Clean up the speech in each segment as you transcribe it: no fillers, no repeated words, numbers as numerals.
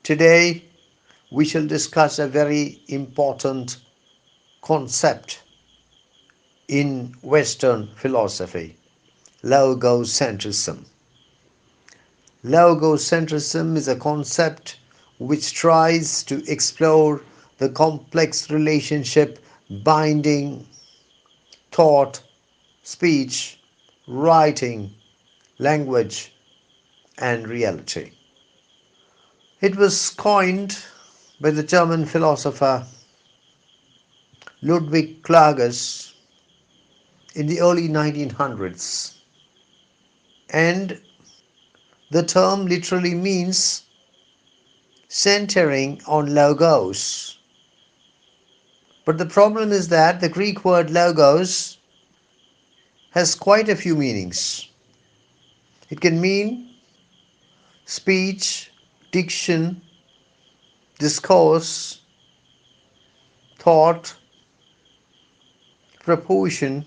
Today we shall discuss a very important concept in Western philosophy, logocentrism. Logocentrism is a concept which tries to explore the complex relationship binding thought, speech, writing, language, and reality. It was coined by the German philosopher Ludwig Klages in the early 1900s, and the term literally means centering on logos. But the problem is that the Greek word logos has quite a few meanings. It can mean speech, diction, discourse, thought, proportion,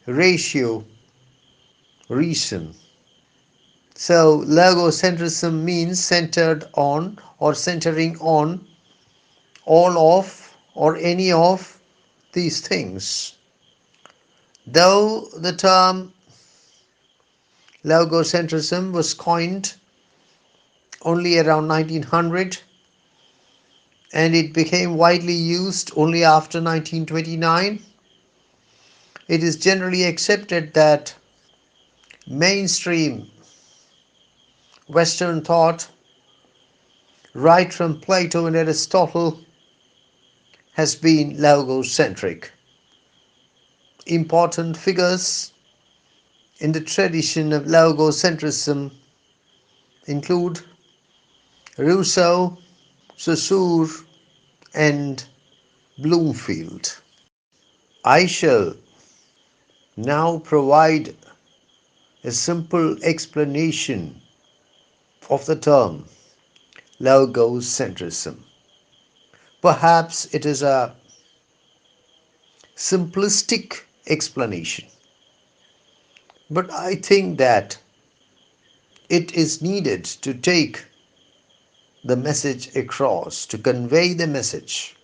ratio, reason. So logocentrism means centered on or centering on all of or any of these things. Though the term logocentrism was coined only around 1900 and it became widely used only after 1929, it is generally accepted that mainstream Western thought, right from Plato and Aristotle, has been logocentric. Important figures in the tradition of logocentrism include Rousseau, Saussure, and Bloomfield. I shall now provide a simple explanation of the term logocentrism. Perhaps it is a simplistic explanation, but I think that it is needed to take the message across, to convey the message.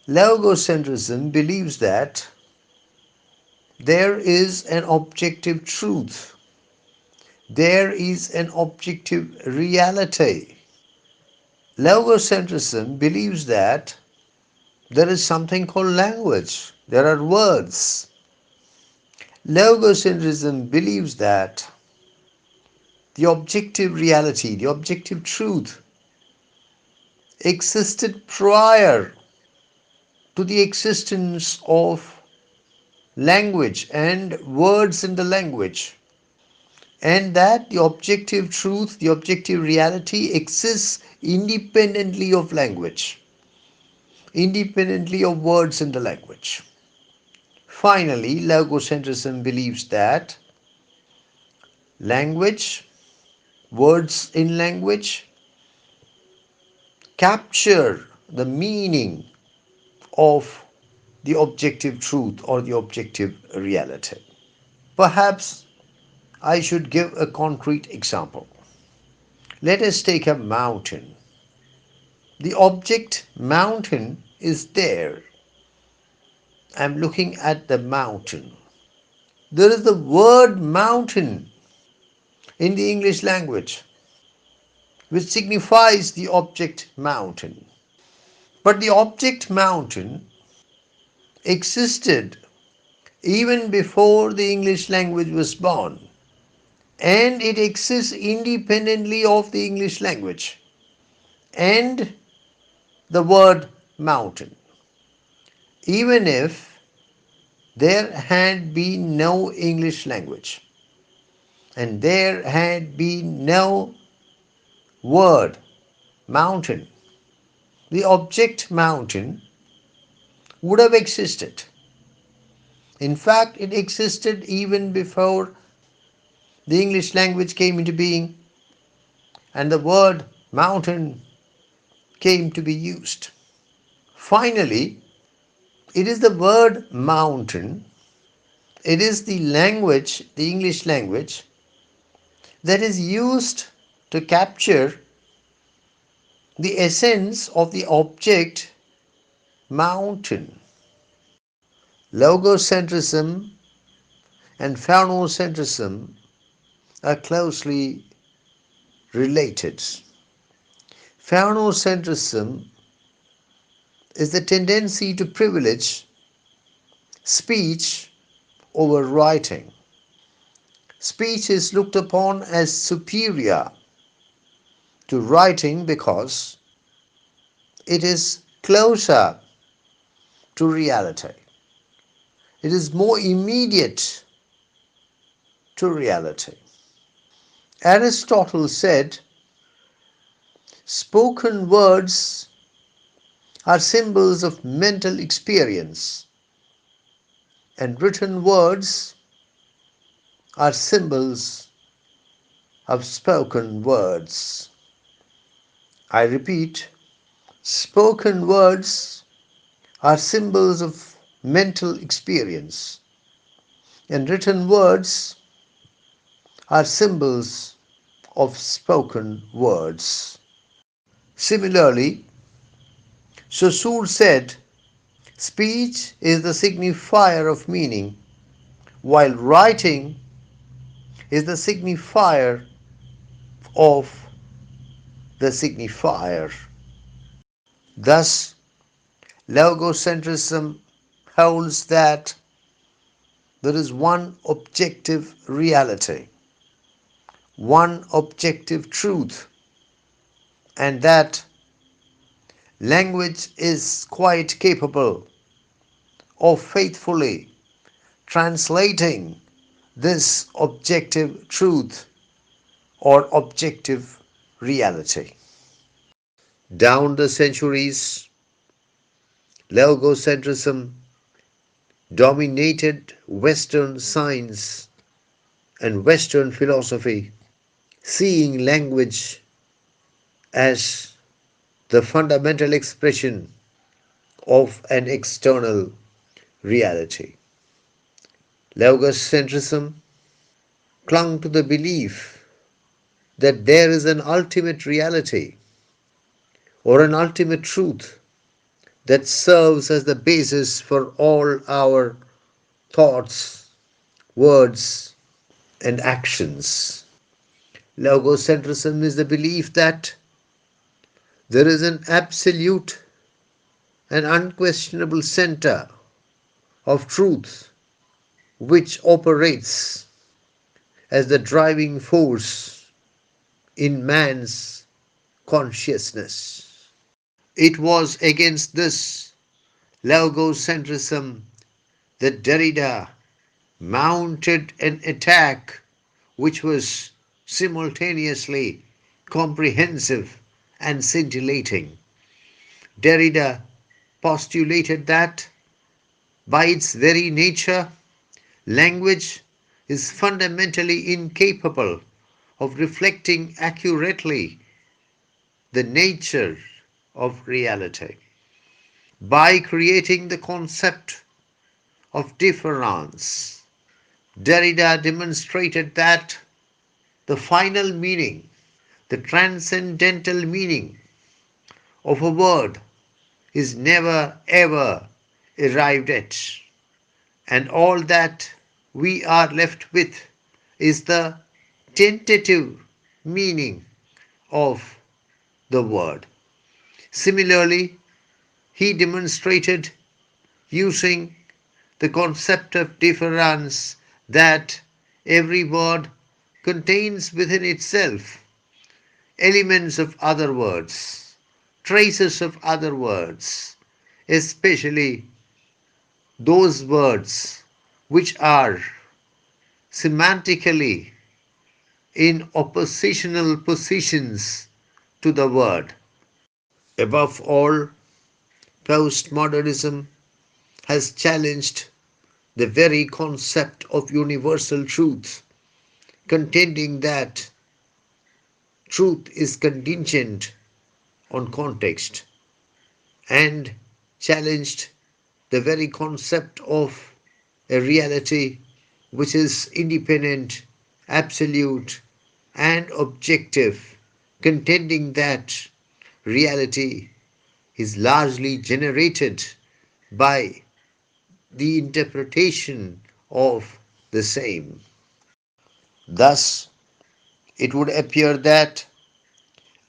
Logocentrism believes that there is an objective truth, there is an objective reality. Logocentrism believes that there is something called language, there are words. Logocentrism believes that the objective reality, the objective truth existed prior to the existence of language and words in the language, and that the objective truth, the objective reality exists independently of language, independently of words in the language. Finally, logocentrism believes that language, words in language, capture the meaning of the objective truth or the objective reality. Perhaps I should give a concrete example. Let us take a mountain. The object mountain is there. I'm looking at the mountain. There is the word mountain in the English language, which signifies the object mountain. But the object mountain existed even before the English language was born, and it exists independently of the English language and the word mountain. Even if there had been no English language and there had been no word mountain, the object mountain would have existed. In fact, it existed even before the English language came into being and the word mountain came to be used. Finally, it is the word mountain, it is the language, the English language, that is used to capture the essence of the object mountain. Logocentrism and phonocentrism are closely related. Phonocentrism is the tendency to privilege speech over writing. Speech is looked upon as superior to writing because it is closer to reality. It is more immediate to reality. Aristotle said, spoken words are symbols of mental experience, and written words are symbols of spoken words. I repeat, spoken words are symbols of mental experience, and written words are symbols of spoken words. Similarly, Saussure said, speech is the signifier of meaning, while writing is the signifier of the signifier. Thus, logocentrism holds that there is one objective reality, one objective truth, and that language is quite capable of faithfully translating this objective truth or objective reality. Down the centuries, logocentrism dominated Western science and Western philosophy, seeing language as the fundamental expression of an external reality. Logocentrism clung to the belief that there is an ultimate reality or an ultimate truth that serves as the basis for all our thoughts, words, and actions. Logocentrism is the belief that there is an absolute and unquestionable center of truth which operates as the driving force in man's consciousness. It was against this logocentrism that Derrida mounted an attack which was simultaneously comprehensive and scintillating. Derrida postulated that, by its very nature, language is fundamentally incapable of reflecting accurately the nature of reality. By creating the concept of difference, Derrida demonstrated that the final meaning, the transcendental meaning of a word is never ever arrived at, and all that we are left with is the tentative meaning of the word. Similarly, he demonstrated, using the concept of difference, that every word contains within itself elements of other words, traces of other words, especially those words which are semantically in oppositional positions to the word. Above all, postmodernism has challenged the very concept of universal truth, contending that truth is contingent on context, and challenged the very concept of a reality which is independent, absolute, and objective, contending that reality is largely generated by the interpretation of the same. Thus, it would appear that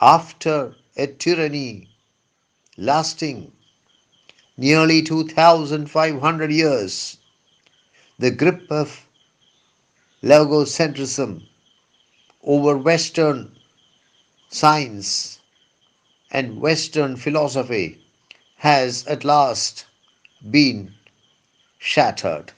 after a tyranny lasting nearly 2500 years, the grip of Logocentrism over Western science and Western philosophy has at last been shattered.